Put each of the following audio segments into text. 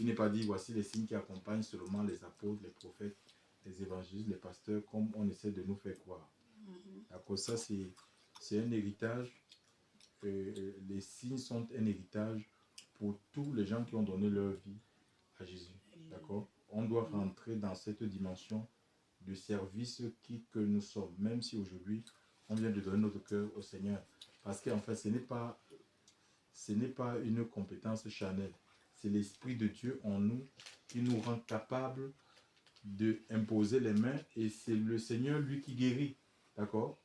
Il n'est pas dit, voici les signes qui accompagnent seulement les apôtres, les prophètes, les évangélistes, les pasteurs, comme on essaie de nous faire croire. D'accord, ça c'est un héritage. Les signes sont un héritage pour tous les gens qui ont donné leur vie à Jésus. D'accord? On doit rentrer dans cette dimension de service que nous sommes, même si aujourd'hui on vient de donner notre cœur au Seigneur. Parce qu'en fait, ce n'est pas une compétence charnelle. C'est l'Esprit de Dieu en nous qui nous rend capables d'imposer les mains, et c'est le Seigneur, lui, qui guérit. D'accord?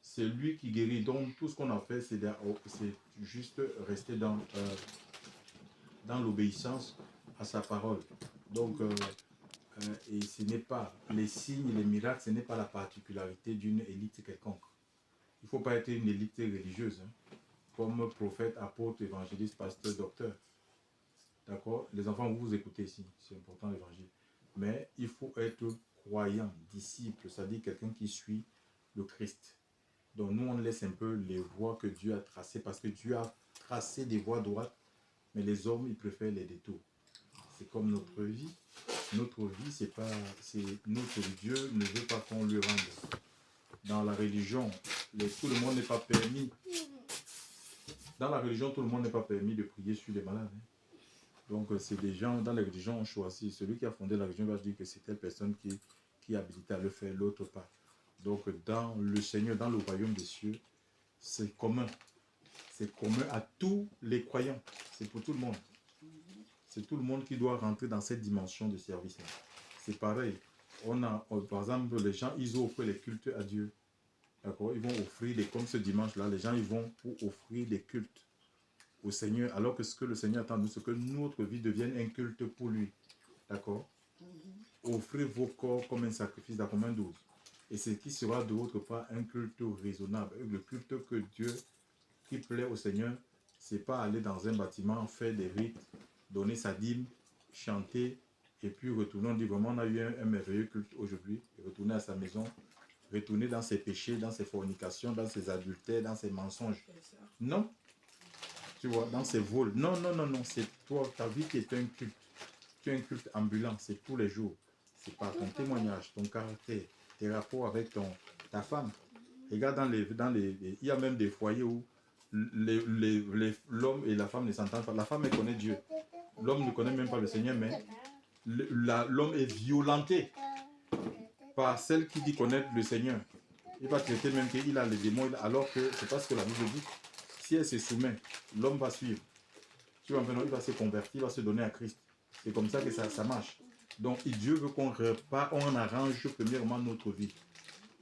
C'est lui qui guérit. Donc, tout ce qu'on a fait, c'est juste rester dans l'obéissance à sa parole. Donc, et ce n'est pas les signes, les miracles, ce n'est pas la particularité d'une élite quelconque. Il ne faut pas être une élite religieuse, hein, comme prophète, apôtre, évangéliste, pasteur, docteur. D'accord? Les enfants, vous écoutez ici, c'est important l'évangile. Mais il faut être croyant, disciple, c'est-à-dire quelqu'un qui suit le Christ. Donc nous, on laisse un peu les voies que Dieu a tracées, parce que Dieu a tracé des voies droites, mais les hommes, ils préfèrent les détours. C'est comme notre vie. Notre vie, notre Dieu ne veut pas qu'on lui rende. Dans la religion, tout le monde n'est pas permis. Dans la religion, tout le monde n'est pas permis de prier sur les malades. Donc, c'est des gens, dans les religions, on choisit. Celui qui a fondé la religion va dire que c'est telle personne qui est habilitée à le faire, l'autre pas. Donc, dans le Seigneur, dans le royaume des cieux, c'est commun. C'est commun à tous les croyants. C'est pour tout le monde. C'est tout le monde qui doit rentrer dans cette dimension de service. C'est pareil. Par exemple, les gens, ils offrent les cultes à Dieu. D'accord? Ils vont offrir, comme ce dimanche-là, les gens, ils vont pour offrir des cultes au Seigneur, alors que ce que le Seigneur attend de nous, c'est que notre vie devienne un culte pour lui. D'accord? Offrez vos corps comme un sacrifice comme un 12. Et ce qui sera de votre part un culte raisonnable. Le culte que Dieu, qui plaît au Seigneur, c'est pas aller dans un bâtiment, faire des rites, donner sa dîme, chanter, et puis retourner. On dit vraiment, on a eu un merveilleux culte aujourd'hui, et retourner à sa maison, retourner dans ses péchés, dans ses fornications, dans ses adultères, dans ses mensonges. Non. Tu vois, dans ses vols. Non, non, non, non. C'est toi, ta vie qui est un culte. Tu es un culte ambulant, c'est tous les jours. C'est par ton témoignage, ton caractère, tes rapports avec ta femme. Regarde, il y a même des foyers où l'homme et la femme ne s'entendent pas. La femme, elle connaît Dieu. L'homme ne connaît même pas le Seigneur, mais l'homme est violenté par celle qui dit connaître le Seigneur. Il va traiter même qu'il a les démons, alors que c'est pas ce que la Bible dit. Si elle se soumet, l'homme va suivre. Tu vois, il va se convertir, il va se donner à Christ. C'est comme ça que ça marche. Donc, Dieu veut qu'on arrange premièrement notre vie.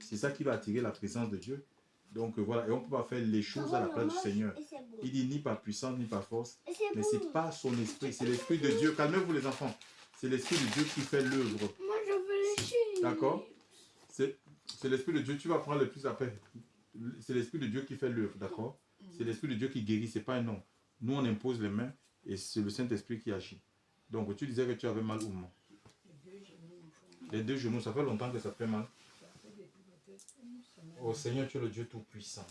C'est ça qui va attirer la présence de Dieu. Donc, voilà. Et on ne peut pas faire les choses à la place du Seigneur. Il dit ni par puissance, ni par force. Mais c'est pas son esprit. C'est l'esprit de Dieu. Calmez-vous les enfants. C'est l'esprit de Dieu qui fait l'œuvre. Moi, je veux les chier. D'accord? C'est l'esprit de Dieu. Tu vas prendre le plus après. C'est l'esprit de Dieu qui fait l'œuvre. D'accord? C'est l'esprit de Dieu qui guérit. C'est pas un nom. Nous, on impose les mains et c'est le Saint-Esprit qui agit. Donc, tu disais que tu avais mal au moment. Les deux genoux, ça fait longtemps que ça fait mal. Oh Seigneur, tu es le Dieu Tout-Puissant.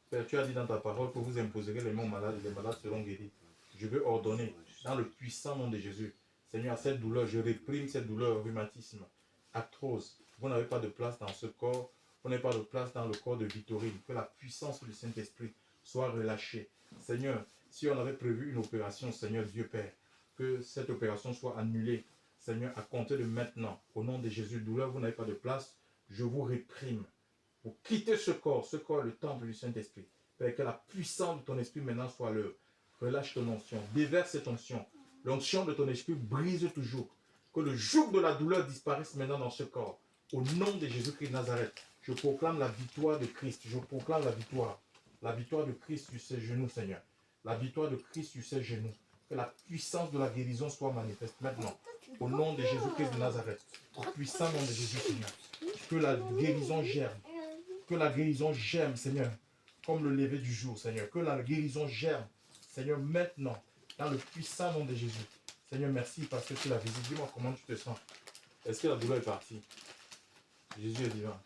Père, tu as dit dans ta parole que vous imposerez les mains aux malades et les malades seront guéris. Je veux ordonner, dans le puissant nom de Jésus, Seigneur, cette douleur, je réprime cette douleur, rhumatisme, arthrose. Vous n'avez pas de place dans ce corps, vous n'avez pas de place dans le corps de Victorine. Que la puissance du Saint-Esprit soit relâchée. Seigneur, si on avait prévu une opération, Seigneur Dieu Père, que cette opération soit annulée. Seigneur, à compter de maintenant, au nom de Jésus, douleur, vous n'avez pas de place, je vous réprime. Pour quitter ce corps est le temple du Saint-Esprit. Père, que la puissance de ton esprit maintenant soit l'œuvre. Relâche ton onction, déverse cette onction. L'onction de ton esprit brise toujours. Que le joug de la douleur disparaisse maintenant dans ce corps. Au nom de Jésus-Christ de Nazareth, je proclame la victoire de Christ. Je proclame la victoire. La victoire de Christ sur ses genoux, Seigneur. La victoire de Christ sur ses genoux. Que la puissance de la guérison soit manifeste maintenant. Au nom de Jésus-Christ de Nazareth. Au puissant nom de Jésus, Seigneur. Que la guérison germe. Que la guérison germe, Seigneur. Comme le lever du jour, Seigneur. Que la guérison germe, Seigneur, maintenant. Dans le puissant nom de Jésus. Seigneur, merci parce que tu l'as visité. Dis-moi comment tu te sens. Est-ce que la douleur est partie? Jésus est divin.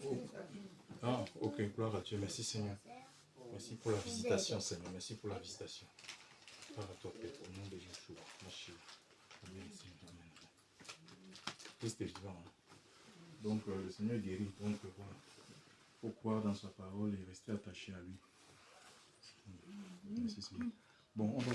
Oh. Ah, ok, gloire à Dieu. Merci Seigneur. Merci pour la visitation, Seigneur. Merci pour la visitation. Gloire à toi, Père, au nom de Yeshua. Mashiach. Amen, Seigneur. Amen. Christ est vivant. Hein. Donc, le Seigneur guérit. Donc, voilà. Il faut croire dans sa parole et rester attaché à lui. Merci Seigneur. Bon, on va